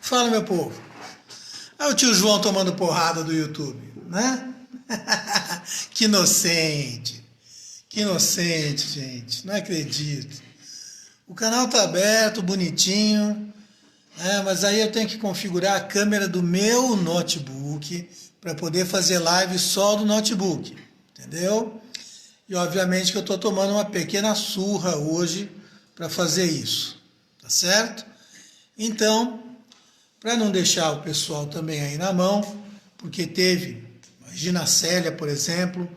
Fala, meu povo. Olha o tio João tomando porrada do YouTube, né? Que inocente. Que inocente, gente. Não acredito. O canal tá aberto, bonitinho, mas aí eu tenho que configurar a câmera do meu notebook para poder fazer live só do notebook, entendeu? E obviamente que eu estou tomando uma pequena surra hoje para fazer isso, tá certo? Então, para não deixar o pessoal também aí na mão, porque teve, imagina a Célia, por exemplo,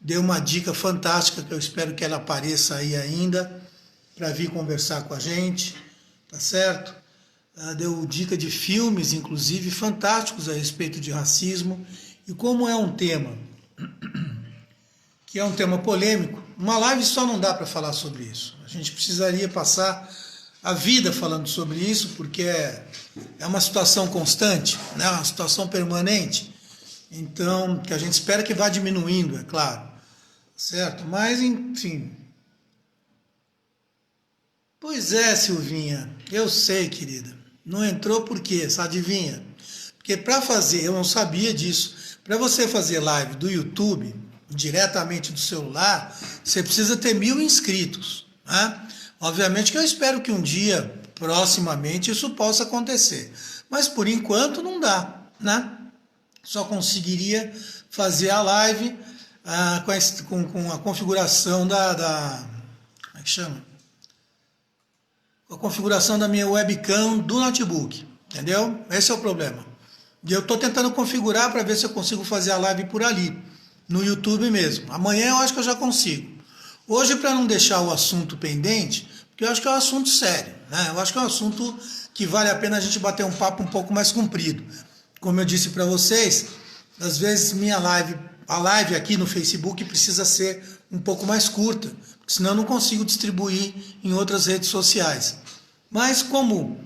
deu uma dica fantástica que eu espero que ela apareça aí ainda para vir conversar com a gente, tá certo? Ela deu dica de filmes, inclusive, fantásticos a respeito de racismo, e como é um tema que é um tema polêmico, uma live só não dá para falar sobre isso. A gente precisaria passar a vida falando sobre isso, porque é uma situação constante, né? Uma situação permanente, então, que a gente espera que vá diminuindo, é claro, certo? Mas, enfim. Pois é, Silvinha, eu sei, querida. Não entrou por quê? Adivinha? Porque para fazer, eu não sabia disso, para você fazer live do YouTube, diretamente do celular, você precisa ter 1000 inscritos, né? Obviamente que eu espero que um dia, proximamente, isso possa acontecer. Mas por enquanto não dá, né? Só conseguiria fazer a live com a configuração como é que chama? A configuração da minha webcam do notebook, entendeu? Esse é o problema. E eu estou tentando configurar para ver se eu consigo fazer a live por ali, no YouTube mesmo. Amanhã eu acho que eu já consigo. Hoje, para não deixar o assunto pendente, porque eu acho que é um assunto sério, né? Eu acho que é um assunto que vale a pena a gente bater um papo um pouco mais comprido. Como eu disse para vocês, às vezes a live aqui no Facebook precisa ser um pouco mais curta, senão eu não consigo distribuir em outras redes sociais. Mas como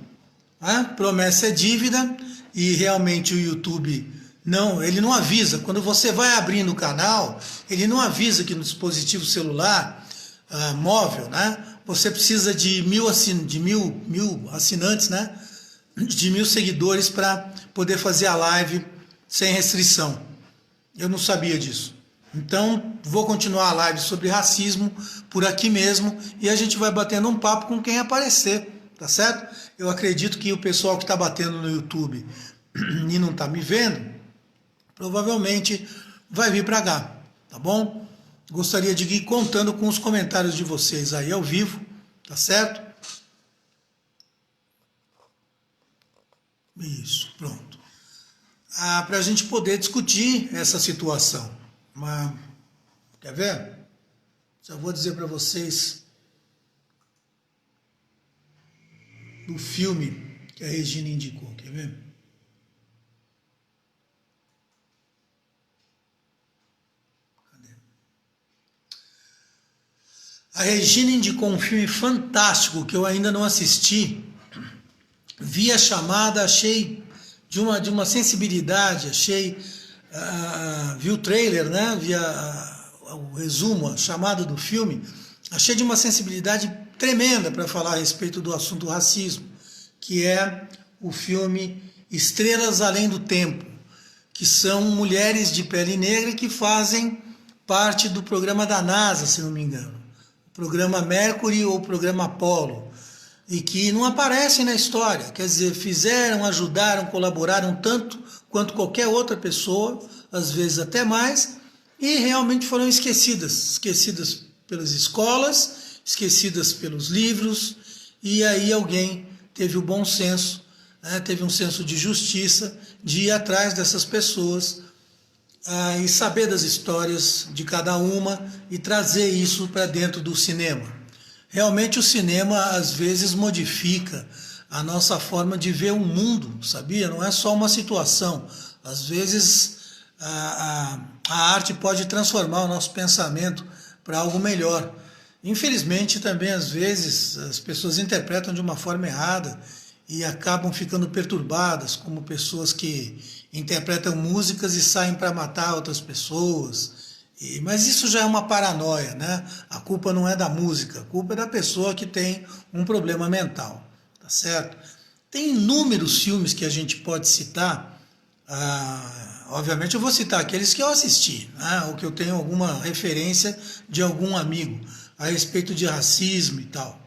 promessa é dívida e realmente o YouTube ele não avisa. Quando você vai abrindo o canal, ele não avisa que no dispositivo celular móvel, né, você precisa de mil assinantes, né, de 1000 seguidores para poder fazer a live sem restrição. Eu não sabia disso. Então, vou continuar a live sobre racismo por aqui mesmo e a gente vai batendo um papo com quem aparecer, tá certo? Eu acredito que o pessoal que está batendo no YouTube e não está me vendo, provavelmente vai vir para cá, tá bom? Gostaria de ir contando com os comentários de vocês aí ao vivo, tá certo? Isso, pronto. Para a gente poder discutir essa situação. Quer ver? Só vou dizer para vocês do filme que a Regina indicou. Quer ver? Cadê? A Regina indicou um filme fantástico que eu ainda não assisti. Vi a chamada, achei de uma sensibilidade, vi o trailer, né? Vi o resumo, a chamada do filme, achei de uma sensibilidade tremenda para falar a respeito do assunto racismo, que é o filme Estrelas Além do Tempo, que são mulheres de pele negra que fazem parte do programa da NASA, se não me engano, o programa Mercury ou o programa Apollo, e que não aparecem na história, quer dizer, fizeram, ajudaram, colaboraram tanto quanto qualquer outra pessoa, às vezes até mais, e realmente foram esquecidas pelas escolas, esquecidas pelos livros, e aí alguém teve o bom senso, teve um senso de justiça, de ir atrás dessas pessoas e saber das histórias de cada uma e trazer isso para dentro do cinema. Realmente o cinema às vezes modifica a nossa forma de ver o mundo, sabia? Não é só uma situação. Às vezes a arte pode transformar o nosso pensamento para algo melhor. Infelizmente também às vezes as pessoas interpretam de uma forma errada e acabam ficando perturbadas, como pessoas que interpretam músicas e saem para matar outras pessoas. Mas isso já é uma paranoia, né? A culpa não é da música, a culpa é da pessoa que tem um problema mental, tá certo? Tem inúmeros filmes que a gente pode citar. Obviamente eu vou citar aqueles que eu assisti, né? Ou que eu tenho alguma referência de algum amigo a respeito de racismo e tal.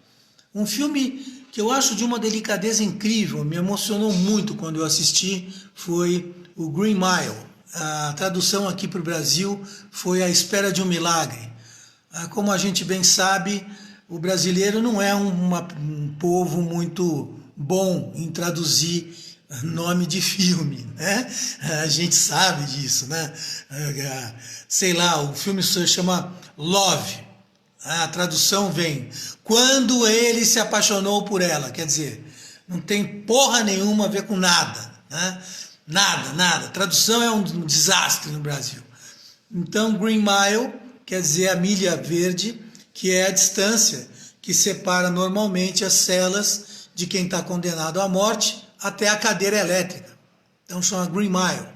Um filme que eu acho de uma delicadeza incrível, me emocionou muito quando eu assisti, foi o Green Mile. A tradução aqui para o Brasil foi A Espera de um Milagre. Como a gente bem sabe, o brasileiro não é um povo muito bom em traduzir nome de filme, né? A gente sabe disso, né? Sei lá, o filme se chama Love. A tradução vem Quando Ele Se Apaixonou por Ela. Quer dizer, não tem porra nenhuma a ver com nada, né? Nada, nada. Tradução é um desastre no Brasil. Então, Green Mile quer dizer a milha verde, que é a distância que separa normalmente as celas de quem está condenado à morte até a cadeira elétrica. Então chama Green Mile.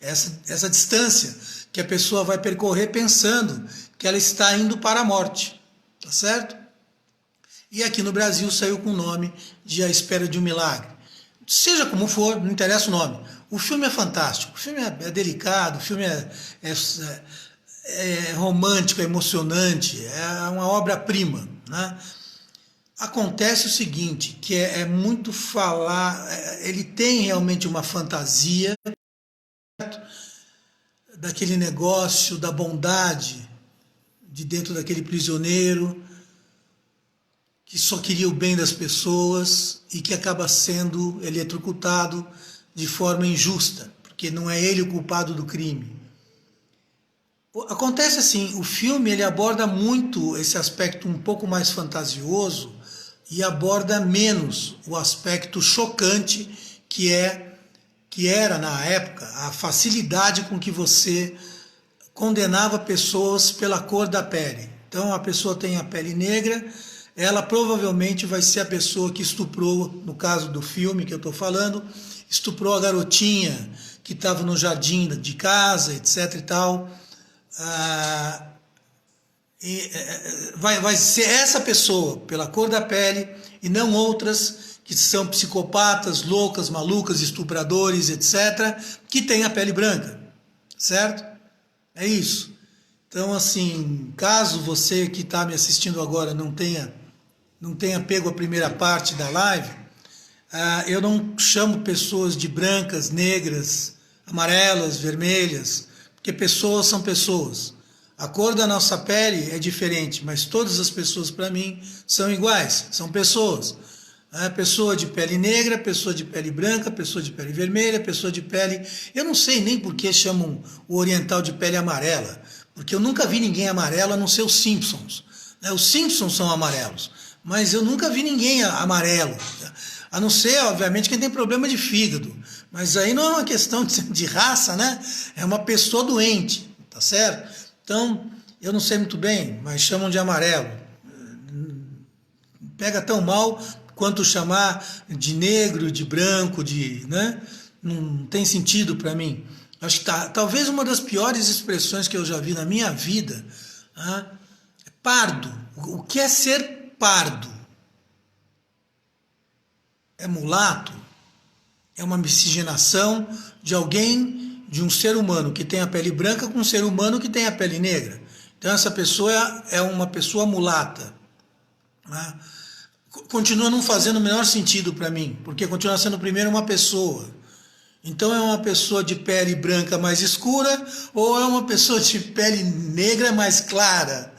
Essa distância que a pessoa vai percorrer pensando que ela está indo para a morte. Tá certo? E aqui no Brasil saiu com o nome de A Espera de um Milagre. Seja como for, não interessa o nome. O filme é fantástico, o filme é delicado, o filme é romântico, é emocionante, é uma obra-prima, né? Acontece o seguinte, que é muito falar, ele tem realmente uma fantasia daquele negócio da bondade de dentro daquele prisioneiro que só queria o bem das pessoas e que acaba sendo eletrocutado de forma injusta, porque não é ele o culpado do crime. Acontece assim, o filme ele aborda muito esse aspecto um pouco mais fantasioso e aborda menos o aspecto chocante que era na época a facilidade com que você condenava pessoas pela cor da pele. Então a pessoa tem a pele negra, ela provavelmente vai ser a pessoa que estuprou, no caso do filme que eu estou falando, estuprou a garotinha que estava no jardim de casa, etc e tal. Vai ser essa pessoa, pela cor da pele, e não outras que são psicopatas, loucas, malucas, estupradores, etc., que têm a pele branca, certo? É isso. Então, assim, caso você que está me assistindo agora não tenha pego a primeira parte da live, eu não chamo pessoas de brancas, negras, amarelas, vermelhas, porque pessoas são pessoas. A cor da nossa pele é diferente, mas todas as pessoas, para mim, são iguais, são pessoas. Pessoa de pele negra, pessoa de pele branca, pessoa de pele vermelha, pessoa de pele... Eu não sei nem por que chamam o oriental de pele amarela, porque eu nunca vi ninguém amarelo a não ser os Simpsons. Os Simpsons são amarelos, mas eu nunca vi ninguém amarelo. A não ser, obviamente, quem tem problema de fígado. Mas aí não é uma questão de raça, né? É uma pessoa doente, tá certo? Então, eu não sei muito bem, mas chamam de amarelo. Pega tão mal quanto chamar de negro, de branco, né? Não tem sentido para mim. Acho que talvez uma das piores expressões que eu já vi na minha vida é pardo. O que é ser pardo? É mulato? É uma miscigenação de alguém, de um ser humano que tem a pele branca com um ser humano que tem a pele negra. Então essa pessoa é uma pessoa mulata. Né? Continua não fazendo o menor sentido para mim, porque continua sendo primeiro uma pessoa. Então é uma pessoa de pele branca mais escura ou é uma pessoa de pele negra mais clara?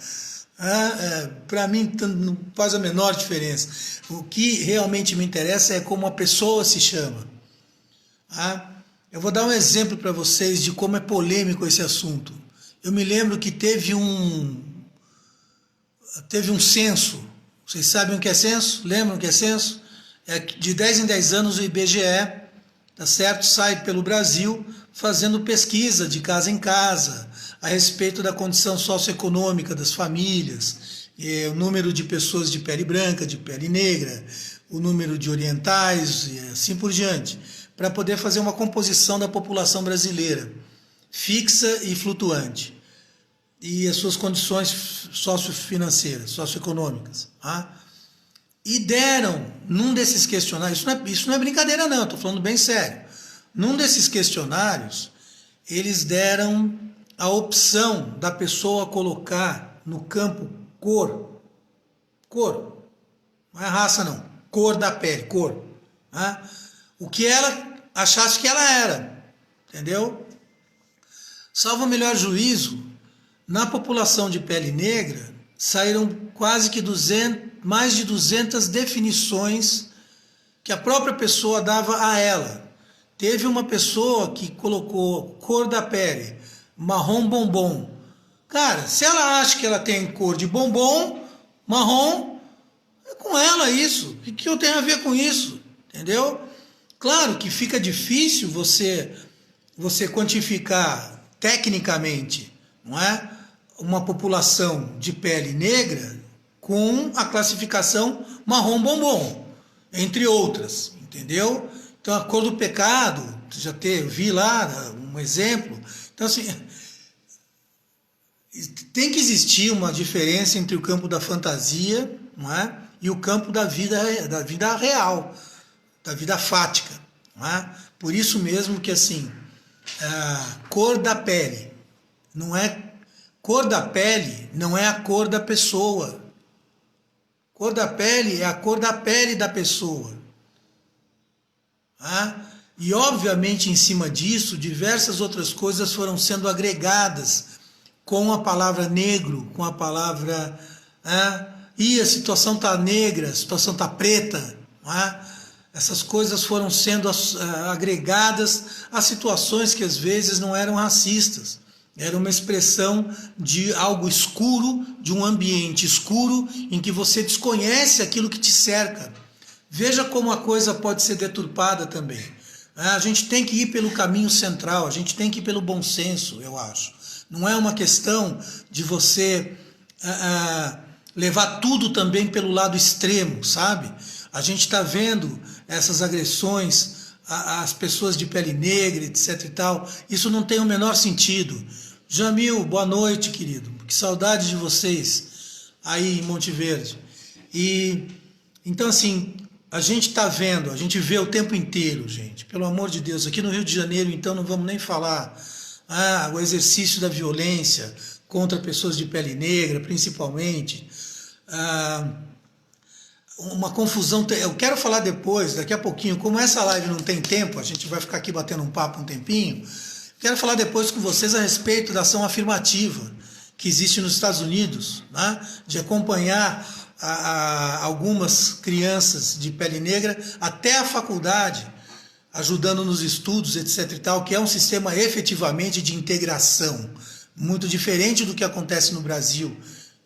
Para mim não faz a menor diferença. O que realmente me interessa é como a pessoa se chama. Eu vou dar um exemplo para vocês de como é polêmico esse assunto. Eu me lembro que teve um censo. Vocês sabem o que é censo? Lembram o que é censo? De 10 em 10 anos o IBGE, tá certo? Sai pelo Brasil fazendo pesquisa de casa em casa a respeito da condição socioeconômica das famílias, o número de pessoas de pele branca, de pele negra, o número de orientais e assim por diante, para poder fazer uma composição da população brasileira, fixa e flutuante, e as suas condições sociofinanceiras, socioeconômicas. E deram, num desses questionários, isso não é brincadeira não, estou falando bem sério. Num desses questionários, eles deram a opção da pessoa colocar no campo cor, não é raça não, cor da pele, cor, né? O que ela achasse que ela era, entendeu? Salvo o melhor juízo, na população de pele negra, saíram quase que mais de 200 definições que a própria pessoa dava a ela. Teve uma pessoa que colocou cor da pele, marrom bombom. Cara, se ela acha que ela tem cor de bombom, marrom, é com ela isso. O que eu tenho a ver com isso? Entendeu? Claro que fica difícil você quantificar tecnicamente, não é? Uma população de pele negra com a classificação marrom bombom, entre outras, entendeu? Então a cor do pecado, vi lá um exemplo. Então assim, tem que existir uma diferença entre o campo da fantasia, não é? E o campo da vida real, da vida fática, não é? Por isso mesmo que assim, a cor da pele não é cor da pele, não é a cor da pessoa. Cor da pele é a cor da pele da pessoa. E obviamente em cima disso, diversas outras coisas foram sendo agregadas com a palavra negro, com a palavra a situação está negra, a situação está preta. Essas coisas foram sendo agregadas a situações que às vezes não eram racistas. Era uma expressão de algo escuro, de um ambiente escuro em que você desconhece aquilo que te cerca. Veja como a coisa pode ser deturpada também. A gente tem que ir pelo caminho central, a gente tem que ir pelo bom senso, eu acho. Não é uma questão de você levar tudo também pelo lado extremo, sabe? A gente está vendo essas agressões às pessoas de pele negra, etc e tal. Isso não tem o menor sentido. Jamil, boa noite, querido. Que saudade de vocês aí em Monte Verde. E então assim, a gente está vendo, a gente vê o tempo inteiro, gente. Pelo amor de Deus, aqui no Rio de Janeiro, então, não vamos nem falar o exercício da violência contra pessoas de pele negra, principalmente. Uma confusão. Eu quero falar depois, daqui a pouquinho, como essa live não tem tempo, a gente vai ficar aqui batendo um papo um tempinho. Quero falar depois com vocês a respeito da ação afirmativa que existe nos Estados Unidos, né? De acompanhar algumas crianças de pele negra até a faculdade, ajudando nos estudos, etc. e tal, que é um sistema efetivamente de integração, muito diferente do que acontece no Brasil,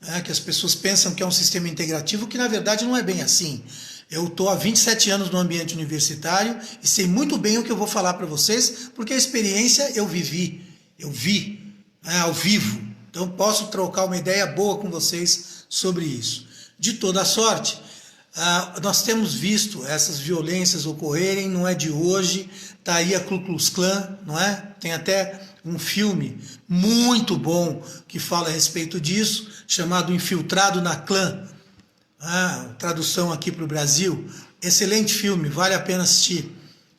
né? Que as pessoas pensam que é um sistema integrativo, que na verdade não é bem assim. Eu estou há 27 anos no ambiente universitário e sei muito bem o que eu vou falar para vocês, porque a experiência eu vi, ao vivo. Então posso trocar uma ideia boa com vocês sobre isso. De toda sorte, nós temos visto essas violências ocorrerem, não é de hoje, está aí a Ku Klux Klan, não é? Tem até um filme muito bom que fala a respeito disso, chamado Infiltrado na Klan. Tradução aqui para o Brasil, excelente filme, vale a pena assistir.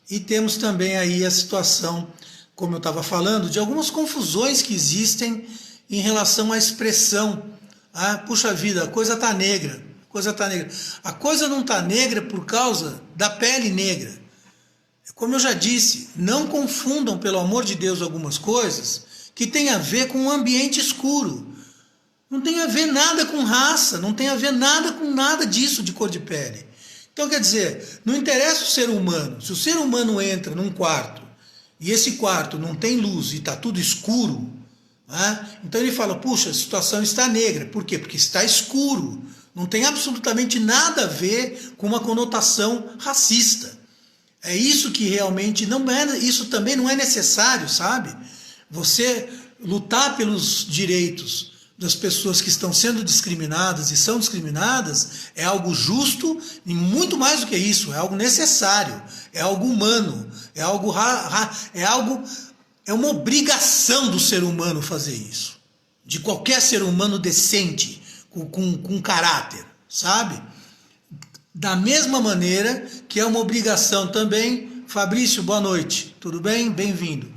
E temos também aí a situação, como eu estava falando, de algumas confusões que existem em relação à expressão. Puxa vida, a coisa está negra, a coisa não está negra por causa da pele negra. Como eu já disse, não confundam, pelo amor de Deus, algumas coisas que têm a ver com um ambiente escuro. Não tem a ver nada com raça, não tem a ver nada com nada disso de cor de pele. Então, quer dizer, não interessa o ser humano. Se o ser humano entra num quarto e esse quarto não tem luz e está tudo escuro, então ele fala, puxa, a situação está negra. Por quê? Porque está escuro. Não tem absolutamente nada a ver com uma conotação racista. É isso que realmente não é, isso também não é necessário, sabe? Você lutar pelos direitos das pessoas que estão sendo discriminadas e são discriminadas é algo justo e muito mais do que isso, é algo necessário, é algo humano, é uma obrigação do ser humano fazer isso, de qualquer ser humano decente, com caráter, sabe? Da mesma maneira que é uma obrigação também, Fabrício, boa noite, tudo bem? Bem-vindo.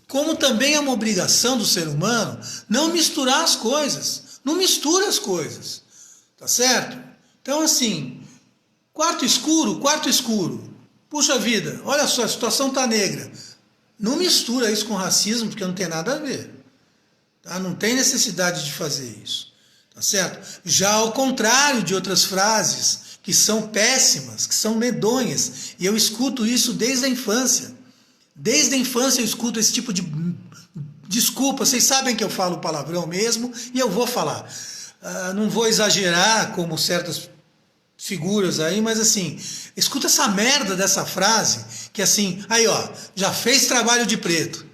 Como também é uma obrigação do ser humano não misturar as coisas, não mistura as coisas, tá certo? Então assim, quarto escuro, puxa vida, olha só, a situação tá negra, não mistura isso com racismo, porque não tem nada a ver, tá? Não tem necessidade de fazer isso, tá certo? Já ao contrário de outras frases que são péssimas, que são medonhas, e eu escuto isso desde a infância. Desde a infância eu escuto esse tipo de desculpa, vocês sabem que eu falo palavrão mesmo, e eu vou falar. Não vou exagerar como certas figuras aí, mas assim, escuta essa merda dessa frase, que assim, aí ó, já fez trabalho de preto.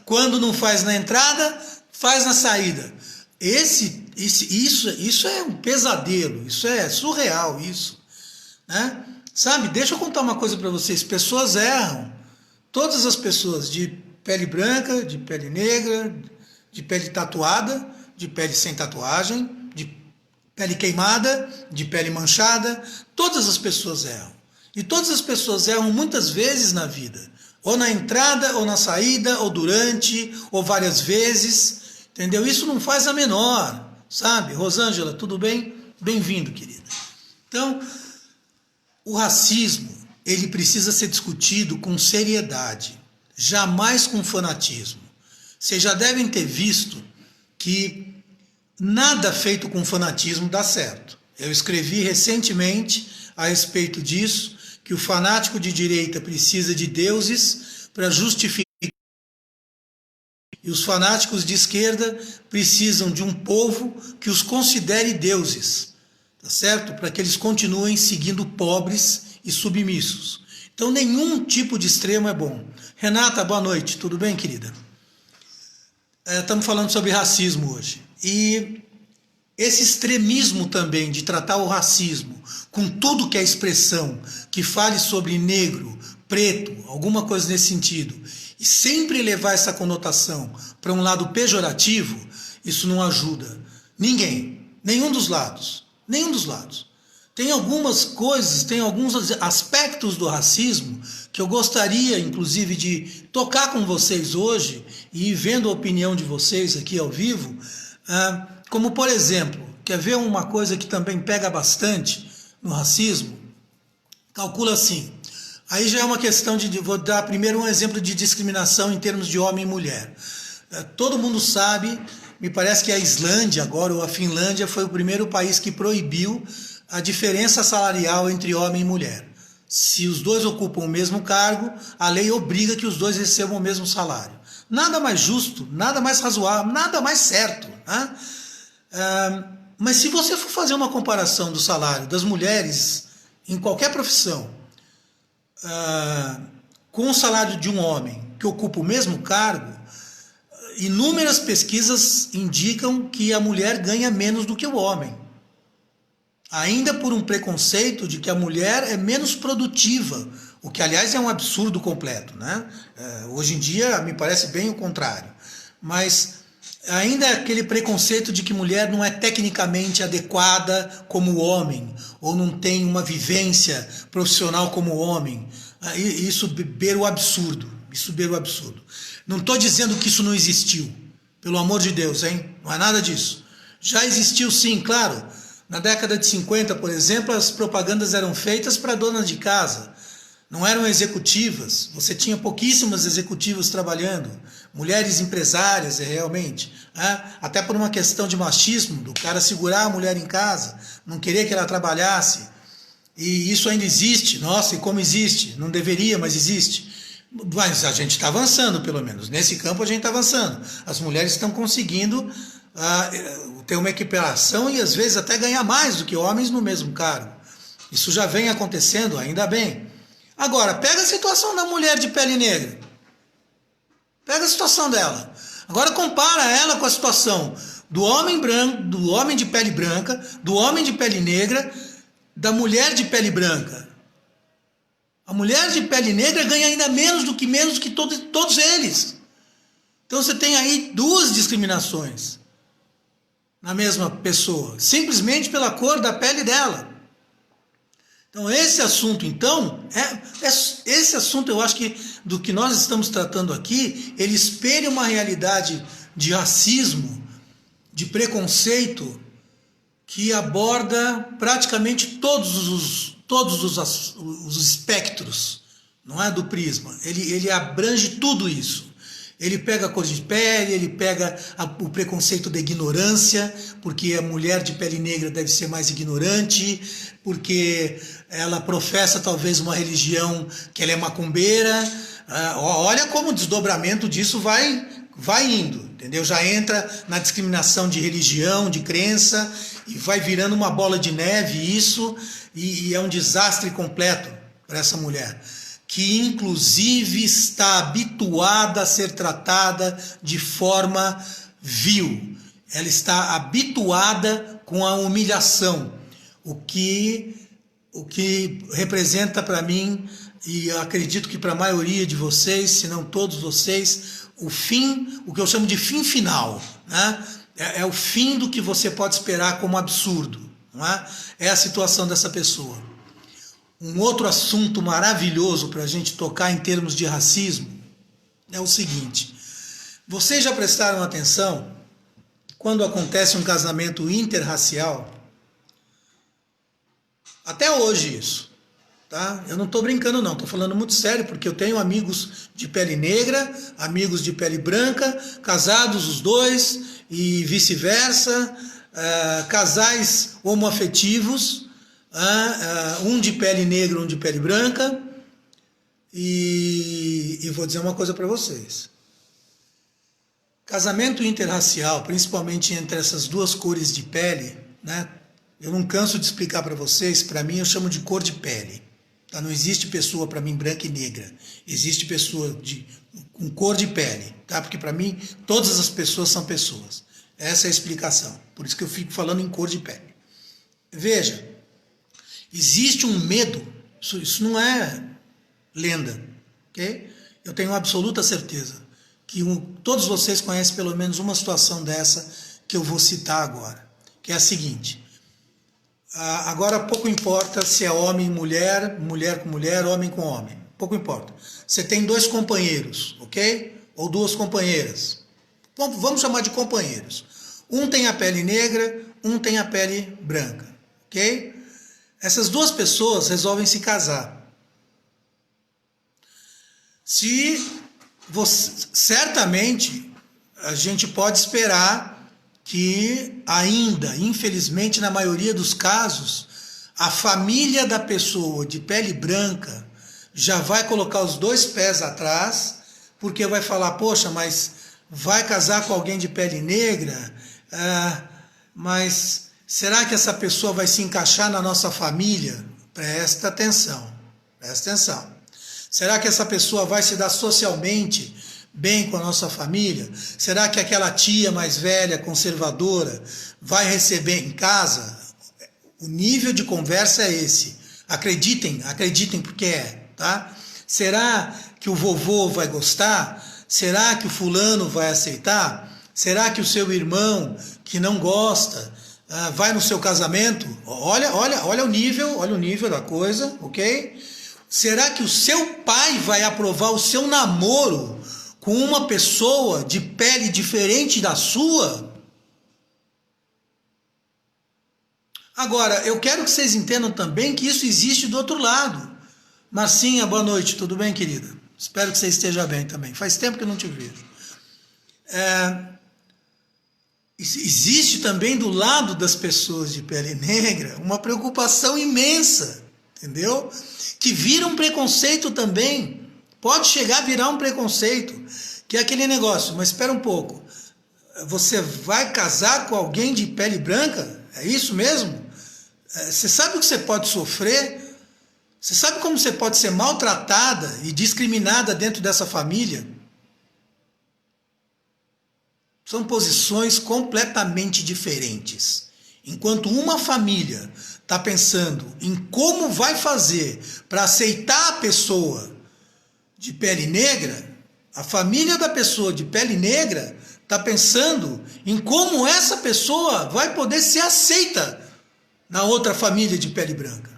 Quando não faz na entrada, faz na saída. Isso é um pesadelo, isso é surreal, isso, né? Sabe, deixa eu contar uma coisa para vocês, pessoas erram, todas as pessoas, de pele branca, de pele negra, de pele tatuada, de pele sem tatuagem, de pele queimada, de pele manchada, todas as pessoas erram, e todas as pessoas erram muitas vezes na vida, ou na entrada, ou na saída, ou durante, ou várias vezes, entendeu? Isso não faz a menor, sabe? Rosângela, tudo bem? Bem-vindo, querida. Então, o racismo, ele precisa ser discutido com seriedade, jamais com fanatismo. Vocês já devem ter visto que nada feito com fanatismo dá certo. Eu escrevi recentemente a respeito disso, que o fanático de direita precisa de deuses para justificar, e os fanáticos de esquerda precisam de um povo que os considere deuses, tá certo? Para que eles continuem seguindo pobres e submissos. Então nenhum tipo de extremo é bom. Renata, boa noite, tudo bem, querida? Estamos falando sobre racismo hoje. E esse extremismo também de tratar o racismo com tudo que é expressão, que fale sobre negro, preto, alguma coisa nesse sentido, e sempre levar essa conotação para um lado pejorativo, isso não ajuda ninguém, nenhum dos lados. Tem algumas coisas, tem alguns aspectos do racismo que eu gostaria, inclusive, de tocar com vocês hoje e ir vendo a opinião de vocês aqui ao vivo, como, por exemplo, quer ver uma coisa que também pega bastante no racismo? Calcula assim, aí já é uma questão de, vou dar primeiro um exemplo de discriminação em termos de homem e mulher. Todo mundo sabe, me parece que a Islândia agora, ou a Finlândia, foi o primeiro país que proibiu a diferença salarial entre homem e mulher. Se os dois ocupam o mesmo cargo, a lei obriga que os dois recebam o mesmo salário. Nada mais justo, nada mais razoável, nada mais certo, né? Mas se você for fazer uma comparação do salário das mulheres em qualquer profissão com o salário de um homem que ocupa o mesmo cargo, inúmeras pesquisas indicam que a mulher ganha menos do que o homem. Ainda por um preconceito de que a mulher é menos produtiva, o que, aliás, é um absurdo completo, né? Hoje em dia, me parece bem o contrário. Mas ainda é aquele preconceito de que mulher não é tecnicamente adequada como o homem, ou não tem uma vivência profissional como o homem. Isso beira o absurdo. Não estou dizendo que isso não existiu, pelo amor de Deus, hein? Não é nada disso. Já existiu sim, claro. Na década de 50, por exemplo, as propagandas eram feitas para donas de casa, não eram executivas, você tinha pouquíssimas executivas trabalhando, mulheres empresárias realmente, né? Até por uma questão de machismo, do cara segurar a mulher em casa, não querer que ela trabalhasse, e isso ainda existe, nossa, e como existe, não deveria, mas existe. Mas a gente está avançando, pelo menos, nesse campo a gente está avançando, as mulheres estão conseguindo ter uma equiparação e às vezes até ganhar mais do que homens no mesmo cargo. Isso já vem acontecendo, ainda bem. Agora, pega a situação da mulher de pele negra. Pega a situação dela. Agora compara ela com a situação do homem branco, do homem de pele branca, do homem de pele negra, da mulher de pele branca. A mulher de pele negra ganha ainda menos do que todos eles. Então você tem aí duas discriminações na mesma pessoa, simplesmente pela cor da pele dela. Então, esse assunto, então, esse assunto, eu acho que do que nós estamos tratando aqui, ele espelha uma realidade de racismo, de preconceito, que aborda praticamente todos os espectros, não é, do prisma. Ele abrange tudo isso. Ele pega a cor de pele, ele pega o preconceito da ignorância, porque a mulher de pele negra deve ser mais ignorante, porque ela professa talvez uma religião que ela é macumbeira. Olha como o desdobramento disso vai indo, entendeu? Já entra na discriminação de religião, de crença, e vai virando uma bola de neve isso, e é um desastre completo para essa mulher, que inclusive está habituada a ser tratada de forma vil. Ela está habituada com a humilhação, o que representa para mim, e eu acredito que para a maioria de vocês, se não todos vocês, o que eu chamo de fim final, né? É o fim do que você pode esperar como absurdo, não é? É a situação dessa pessoa. Um outro assunto maravilhoso para a gente tocar em termos de racismo é o seguinte: vocês já prestaram atenção quando acontece um casamento interracial? Até hoje isso, tá? Eu não estou brincando não, estou falando muito sério, porque eu tenho amigos de pele negra, amigos de pele branca, casados os dois e vice-versa, casais homoafetivos, um de pele negra, um de pele branca, e vou dizer uma coisa para vocês. Casamento interracial, principalmente entre essas duas cores de pele, né? Eu não canso de explicar para vocês, para mim eu chamo de cor de pele. Tá? Não existe pessoa para mim branca e negra, existe pessoa com cor de pele, tá? Porque para mim todas as pessoas são pessoas. Essa é a explicação, por isso que eu fico falando em cor de pele. Veja, existe um medo, isso não é lenda, ok? Eu tenho absoluta certeza que todos vocês conhecem pelo menos uma situação dessa que eu vou citar agora, que é a seguinte: agora pouco importa se é homem e mulher, mulher com mulher, homem com homem, pouco importa. Você tem dois companheiros, ok? Ou duas companheiras. Vamos chamar de companheiros. Um tem a pele negra, um tem a pele branca, ok? Essas duas pessoas resolvem se casar. Certamente, a gente pode esperar que ainda, infelizmente, na maioria dos casos, a família da pessoa de pele branca já vai colocar os dois pés atrás, porque vai falar: poxa, mas vai casar com alguém de pele negra? Mas será que essa pessoa vai se encaixar na nossa família? Presta atenção, presta atenção. Será que essa pessoa vai se dar socialmente bem com a nossa família? Será que aquela tia mais velha, conservadora, vai receber em casa? O nível de conversa é esse. Acreditem, acreditem porque é, tá? Será que o vovô vai gostar? Será que o fulano vai aceitar? Será que o seu irmão, que não gosta, vai no seu casamento? Olha o nível da coisa, ok? Será que o seu pai vai aprovar o seu namoro com uma pessoa de pele diferente da sua? Agora, eu quero que vocês entendam também que isso existe do outro lado. Marcinha, boa noite, tudo bem, querida? Espero que você esteja bem também. Faz tempo que eu não te vejo. Existe também do lado das pessoas de pele negra uma preocupação imensa, entendeu? Que vira um preconceito também. Pode chegar a virar um preconceito, que é aquele negócio: mas espera um pouco, você vai casar com alguém de pele branca? É isso mesmo? Você sabe o que você pode sofrer? Você sabe como você pode ser maltratada e discriminada dentro dessa família? São posições completamente diferentes. Enquanto uma família está pensando em como vai fazer para aceitar a pessoa de pele negra, a família da pessoa de pele negra está pensando em como essa pessoa vai poder ser aceita na outra família de pele branca.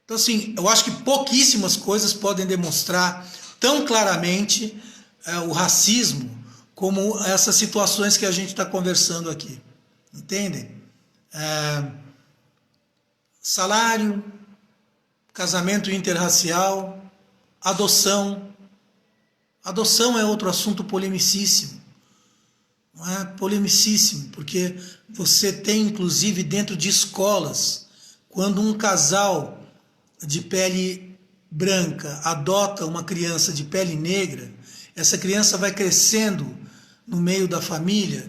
Então, assim, eu acho que pouquíssimas coisas podem demonstrar tão claramente o racismo como essas situações que a gente está conversando aqui. Entendem? Salário, casamento interracial, adoção. Adoção é outro assunto polemicíssimo. Não é? Polemicíssimo, porque você tem, inclusive, dentro de escolas, quando um casal de pele branca adota uma criança de pele negra, essa criança vai crescendo no meio da família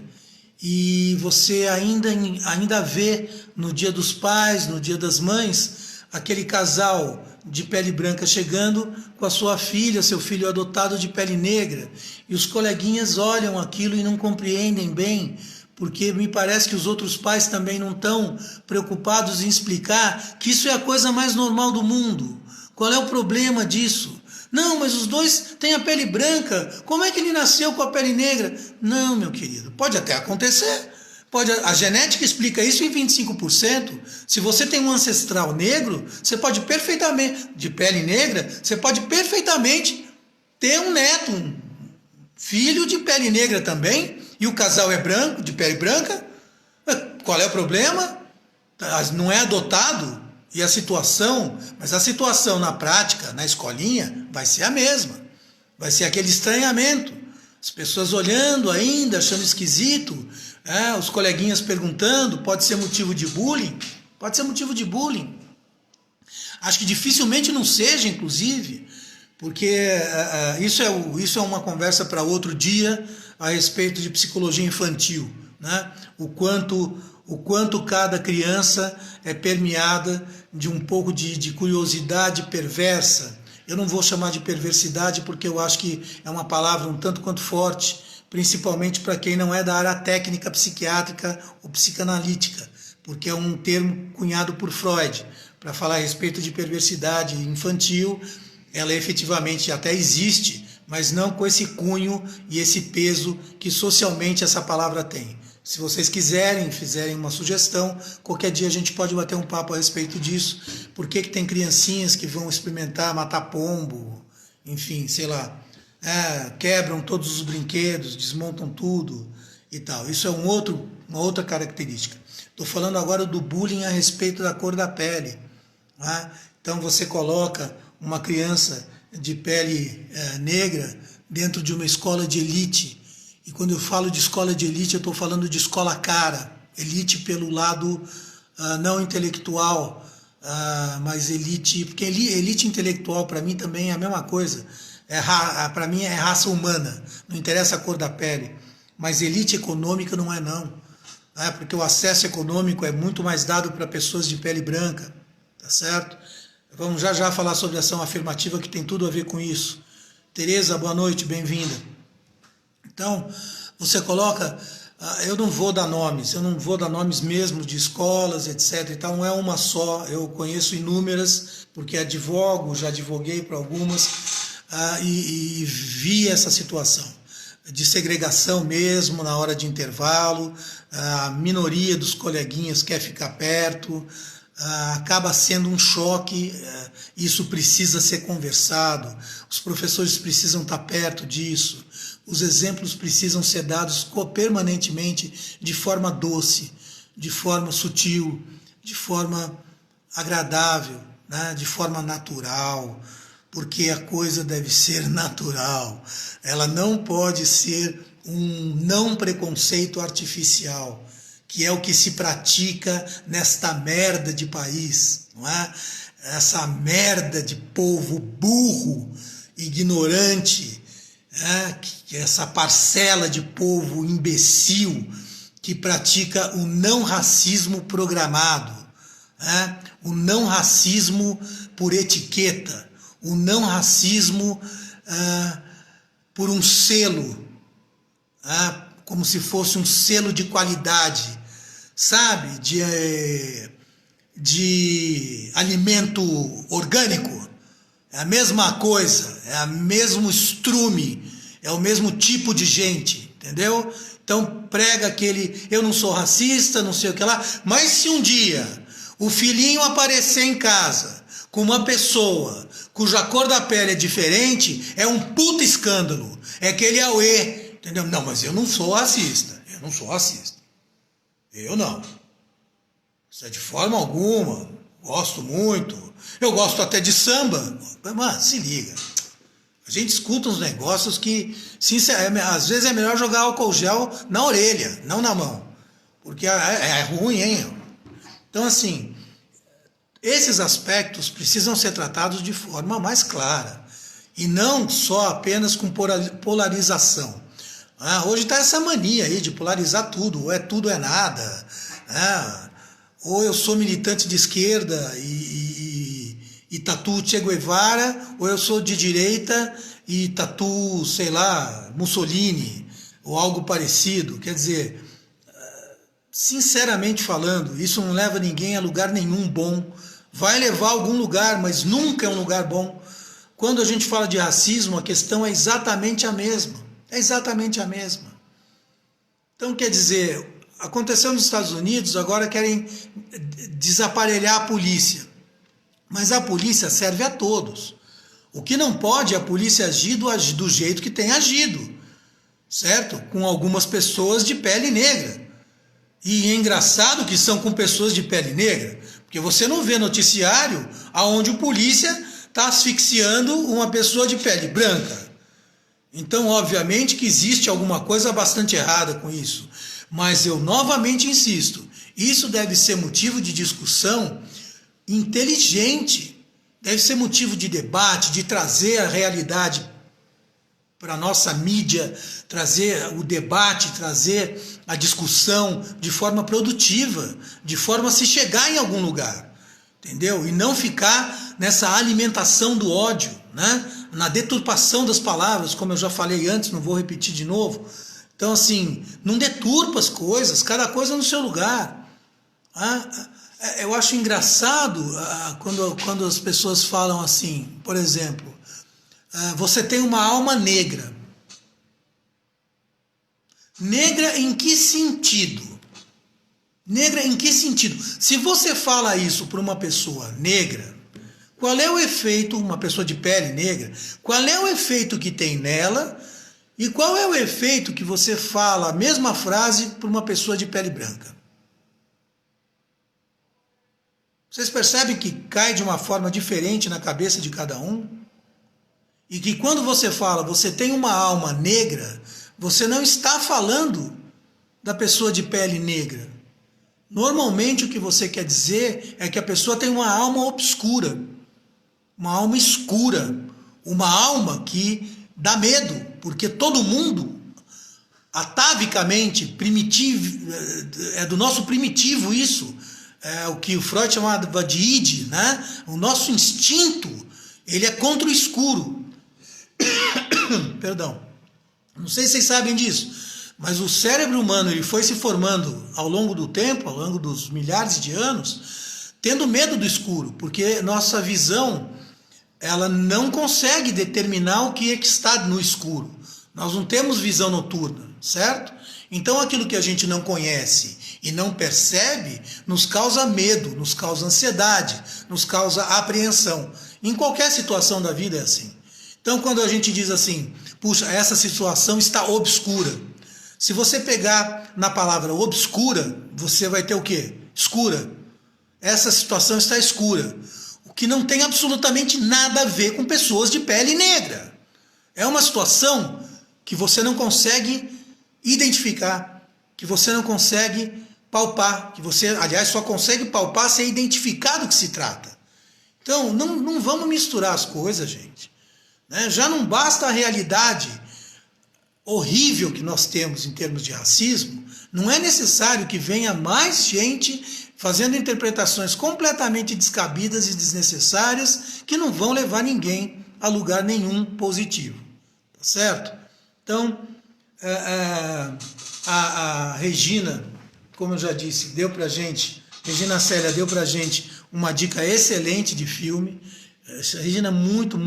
e você ainda vê no Dia dos Pais, no Dia das Mães, aquele casal de pele branca chegando com a sua filha, seu filho adotado de pele negra, e os coleguinhas olham aquilo e não compreendem bem, porque me parece que os outros pais também não estão preocupados em explicar que isso é a coisa mais normal do mundo. Qual é o problema disso? Não, mas os dois têm a pele branca, como é que ele nasceu com a pele negra? Não, meu querido, pode até acontecer. A genética explica isso em 25%. Se você tem um ancestral negro, você pode perfeitamente, de pele negra, você pode perfeitamente ter um neto, um filho de pele negra também, e o casal é branco, de pele branca. Qual é o problema? Não é adotado? E a situação, mas a situação na prática, na escolinha, vai ser a mesma. Vai ser aquele estranhamento. As pessoas olhando ainda, achando esquisito, os coleguinhas perguntando, pode ser motivo de bullying? Pode ser motivo de bullying. Acho que dificilmente não seja, inclusive, porque isso é uma conversa para outro dia a respeito de psicologia infantil, né? O quanto cada criança é permeada de um pouco de curiosidade perversa. Eu não vou chamar de perversidade porque eu acho que é uma palavra um tanto quanto forte, principalmente para quem não é da área técnica psiquiátrica ou psicanalítica, porque é um termo cunhado por Freud para falar a respeito de perversidade infantil. Ela efetivamente até existe, mas não com esse cunho e esse peso que socialmente essa palavra tem. Se vocês quiserem, fizerem uma sugestão, qualquer dia a gente pode bater um papo a respeito disso. Por que tem criancinhas que vão experimentar matar pombo, enfim, sei lá, quebram todos os brinquedos, desmontam tudo e tal. Isso é uma outra característica. Estou falando agora do bullying a respeito da cor da pele. Né? Então você coloca uma criança de pele negra dentro de uma escola de elite. E quando eu falo de escola de elite, eu estou falando de escola cara. Elite pelo lado não intelectual, mas elite... Porque elite intelectual para mim também é a mesma coisa. Para mim é raça humana, não interessa a cor da pele. Mas elite econômica não é não. Porque o acesso econômico é muito mais dado para pessoas de pele branca. Tá certo? Vamos já falar sobre ação afirmativa, que tem tudo a ver com isso. Tereza, boa noite, bem-vinda. Então, você coloca, eu não vou dar nomes mesmo de escolas, etc. Então, não é uma só, eu conheço inúmeras, porque já advoguei para algumas, e vi essa situação de segregação mesmo na hora de intervalo, a minoria dos coleguinhas quer ficar perto, acaba sendo um choque, isso precisa ser conversado, os professores precisam estar perto disso, os exemplos precisam ser dados permanentemente de forma doce, de forma sutil, de forma agradável, né? De forma natural, porque a coisa deve ser natural, ela não pode ser um não preconceito artificial, que é o que se pratica nesta merda de país, não é? Essa merda de povo burro, ignorante, essa parcela de povo imbecil que pratica o não racismo programado, o não racismo por etiqueta, o não racismo por um selo, como se fosse um selo de qualidade, sabe, de alimento orgânico. É a mesma coisa, é o mesmo estrume, é o mesmo tipo de gente, entendeu? Então prega aquele, eu não sou racista, não sei o que lá, mas se um dia o filhinho aparecer em casa com uma pessoa cuja cor da pele é diferente, é um puta escândalo. É aquele auê, entendeu? Não, mas eu não sou racista. Eu não sou racista. Eu não. Isso é de forma alguma. Gosto muito. Eu gosto até de samba. Mas se liga. A gente escuta uns negócios que, sinceramente, às vezes é melhor jogar álcool gel na orelha, não na mão. Porque é ruim, hein? Então, assim, esses aspectos precisam ser tratados de forma mais clara. E não só apenas com polarização. Hoje está essa mania aí de polarizar tudo. Ou é tudo ou é nada. Ou eu sou militante de esquerda e tatu Che Guevara, ou eu sou de direita e tatu, sei lá, Mussolini, ou algo parecido. Quer dizer, sinceramente falando, isso não leva ninguém a lugar nenhum bom. Vai levar a algum lugar, mas nunca é um lugar bom. Quando a gente fala de racismo, a questão é exatamente a mesma. É exatamente a mesma. Então, quer dizer, aconteceu nos Estados Unidos, agora querem desaparelhar a polícia. Mas a polícia serve a todos. O que não pode é a polícia agir do jeito que tem agido, certo? Com algumas pessoas de pele negra. E é engraçado que são com pessoas de pele negra, porque você não vê noticiário onde o polícia está asfixiando uma pessoa de pele branca. Então, obviamente que existe alguma coisa bastante errada com isso. Mas eu novamente insisto, isso deve ser motivo de discussão inteligente, deve ser motivo de debate, de trazer a realidade para a nossa mídia, trazer o debate, trazer a discussão de forma produtiva, de forma a se chegar em algum lugar, entendeu? E não ficar nessa alimentação do ódio, né? Na deturpação das palavras, como eu já falei antes, não vou repetir de novo. Então, assim, não deturpa as coisas, cada coisa no seu lugar. Eu acho engraçado quando as pessoas falam assim, por exemplo, você tem uma alma negra. Negra em que sentido? Negra em que sentido? Se você fala isso para uma pessoa negra, qual é o efeito, uma pessoa de pele negra, qual é o efeito que tem nela e qual é o efeito que você fala a mesma frase para uma pessoa de pele branca? Vocês percebem que cai de uma forma diferente na cabeça de cada um? E que quando você fala, você tem uma alma negra, você não está falando da pessoa de pele negra. Normalmente o que você quer dizer é que a pessoa tem uma alma obscura, uma alma escura, uma alma que dá medo, porque todo mundo, atavicamente, primitivo, é do nosso primitivo isso, o que o Freud chamava de id, né? O nosso instinto, ele é contra o escuro. Perdão. Não sei se vocês sabem disso, mas o cérebro humano ele foi se formando ao longo do tempo, ao longo dos milhares de anos, tendo medo do escuro, porque nossa visão ela não consegue determinar o que é que está no escuro. Nós não temos visão noturna, certo? Então aquilo que a gente não conhece e não percebe nos causa medo, nos causa ansiedade, nos causa apreensão. Em qualquer situação da vida é assim. Então quando a gente diz assim, puxa, essa situação está obscura. Se você pegar na palavra obscura, você vai ter o quê? Escura. Essa situação está escura. O que não tem absolutamente nada a ver com pessoas de pele negra. É uma situação que você não consegue identificar, que você não consegue palpar, que você, aliás, só consegue palpar se é identificado do que se trata. Então, não vamos misturar as coisas, gente. Já não basta a realidade horrível que nós temos em termos de racismo, não é necessário que venha mais gente fazendo interpretações completamente descabidas e desnecessárias que não vão levar ninguém a lugar nenhum positivo. Tá certo? Então, a Regina, como eu já disse, deu pra gente, Regina Célia deu pra gente uma dica excelente de filme. Regina, muito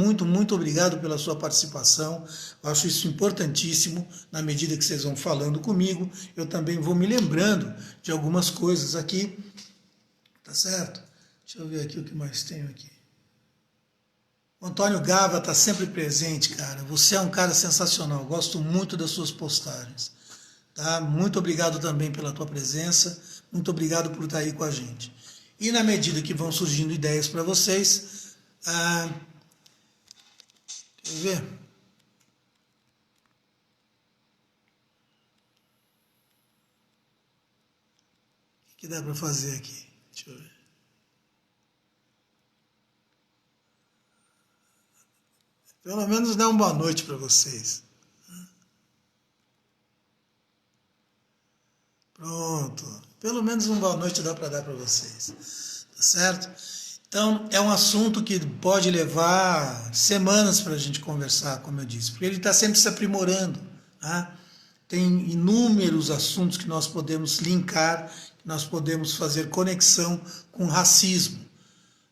obrigado pela sua participação. Eu acho isso importantíssimo. Na medida que vocês vão falando comigo, eu também vou me lembrando de algumas coisas aqui. Tá certo? Deixa eu ver aqui o que mais tenho aqui. O Antônio Gava está sempre presente, cara. Você é um cara sensacional. Gosto muito das suas postagens. Tá? Muito obrigado também pela tua presença. Muito obrigado por estar aí com a gente. E na medida que vão surgindo ideias para vocês, quer ver? O que dá para fazer aqui? Deixa eu ver. Pelo menos dá uma boa noite para vocês. Pronto. Pelo menos uma boa noite dá para dar para vocês. Tá certo? Então, é um assunto que pode levar semanas para a gente conversar, como eu disse, porque ele está sempre se aprimorando. Tá? Tem inúmeros assuntos que nós podemos linkar, que nós podemos fazer conexão com racismo.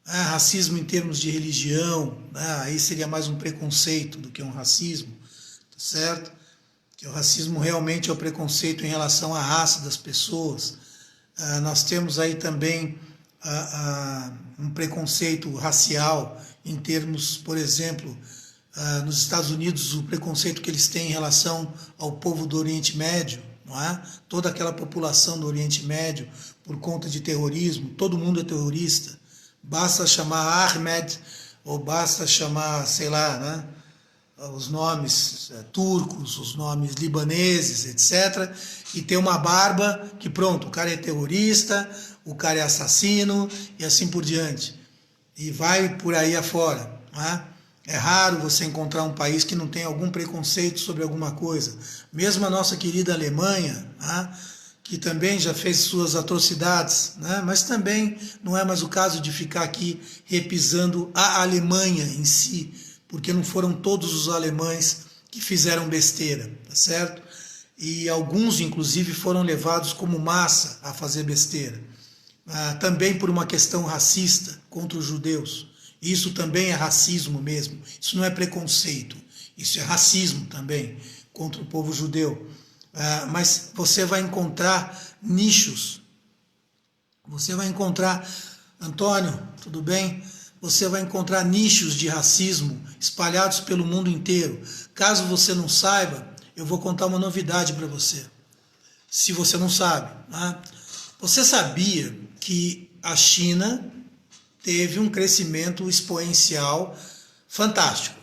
Racismo em termos de religião, aí seria mais um preconceito do que um racismo, tá certo? Que o racismo realmente é o preconceito em relação à raça das pessoas. Nós temos aí também um preconceito racial em termos, por exemplo, nos Estados Unidos, o preconceito que eles têm em relação ao povo do Oriente Médio, não é? Toda aquela população do Oriente Médio, por conta de terrorismo, todo mundo é terrorista. Basta chamar Ahmed, ou basta chamar, sei lá, né, os nomes turcos, os nomes libaneses, etc., e ter uma barba que pronto, o cara é terrorista, o cara é assassino, e assim por diante. E vai por aí afora. Né? É raro você encontrar um país que não tem algum preconceito sobre alguma coisa. Mesmo a nossa querida Alemanha, né? Que também já fez suas atrocidades, né? Mas também não é mais o caso de ficar aqui repisando a Alemanha em si, porque não foram todos os alemães que fizeram besteira, tá certo? E alguns, inclusive, foram levados como massa a fazer besteira. Também por uma questão racista contra os judeus. Isso também é racismo mesmo, isso não é preconceito, isso é racismo também contra o povo judeu. Mas você vai encontrar nichos. Você vai encontrar, Antônio, tudo bem? Você vai encontrar nichos de racismo espalhados pelo mundo inteiro. Caso você não saiba, eu vou contar uma novidade para você. Se você não sabe, né? Você sabia que a China teve um crescimento exponencial fantástico?